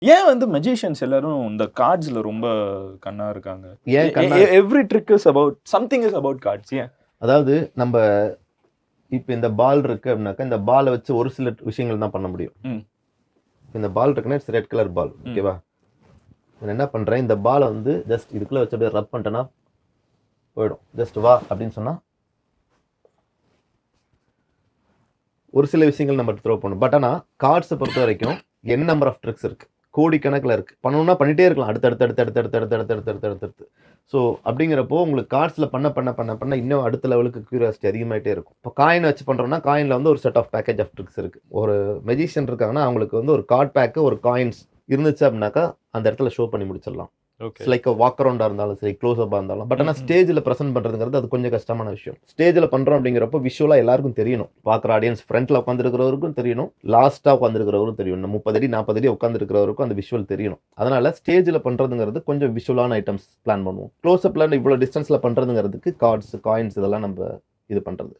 ஏன் வந்து மெஜிஷியன்ஸ் எல்லாரும் இந்த கார்ட்ஸ்ல ரொம்ப கண்ணா இருக்காங்க? ஏன் கண்ணா every trick is about something is about cards. ஏன்? அதாவது நம்ம இப்ப இந்த பால் இருக்கு அப்படின்னாக்கா இந்த பாலை வச்சு ஒரு சில விஷயங்கள் தான் பண்ண முடியும். இந்த பால் இருக்குன்னா இட்ஸ் ரெட் கலர் பால். ஓகேவா? நான் என்ன பண்றேன், இந்த பாலை வந்து ஜஸ்ட் இதுக்குள்ள வச்சு அப்படியே ரப் பண்ணிட்டேன்னா போயிடும். ஜஸ்ட் வா அப்படின்னு சொன்னா ஒரு சில விஷயங்கள் நம்ம த்ரோ பண்ணும். பட் ஆனால் கார்ட்ஸை பொறுத்த வரைக்கும் என் நம்பர் ஆஃப் ட்ரிக்ஸ் இருக்கு, கோடிக்கணக்கில் இருக்கு. பண்ணணும்னா பண்ணிட்டே இருக்கலாம் அடுத்தடுத்து. ஸோ அப்படிங்கிறப்போ உங்களுக்கு கார்ட்ஸில் பண்ண இன்னும் அடுத்த லெவலுக்கு கியூரியாசிட்டி அதிகமாகிட்டே இருக்கும். இப்போ காயின் வச்சு பண்ணுறோம்னா காயினில் வந்து ஒரு set of package of tricks இருக்குது. ஒரு மெஜிஷியன் இருக்காங்கன்னா அவங்களுக்கு வந்து ஒரு கார்ட் பேக்கு ஒரு காயின்ஸ் இருந்துச்சு அப்படின்னாக்கா அந்த இடத்துல ஷோ பண்ணி முடிச்சிடலாம். லைக் வாக் அரவுண்டாக இருந்தாலும் சரி, க்ளோஸ் அப்பாக இருந்தாலும். பட் ஆனால் ஸ்டேஜில் ப்ரெசென்ட் பண்ணுறதுங்கிறது அது கொஞ்சம் கஷ்டமான விஷயம். ஸ்டேஜில் பண்ணுறோம் அப்படிங்கிறப்போ விஷுவலாக எல்லாருக்கும் தெரியணும். பார்க்குற ஆடியன்ஸ் ஃப்ரண்ட்டில் உட்காந்துருக்கிறவருக்கும் தெரியணும், லாஸ்ட்டாக உட்காந்துருக்கிறவரும் தெரியணும். 30 அடி 40 அடி உட்காந்துருக்கிறவருக்கும் அந்த விஷுவல் தெரியணும். அதனால் ஸ்டேஜில் பண்ணுறதுங்கிறது கொஞ்சம் விஷுவலான ஐட்டம்ஸ் பிளான் பண்ணுவோம். க்ளோஸ் அப்பில் இவ்வளோ டிஸ்டன்ஸில் பண்ணுறதுங்கிறதுக்கு கார்ட்ஸ், காயின்ஸ் இதெல்லாம் நம்ம இது பண்ணுறது.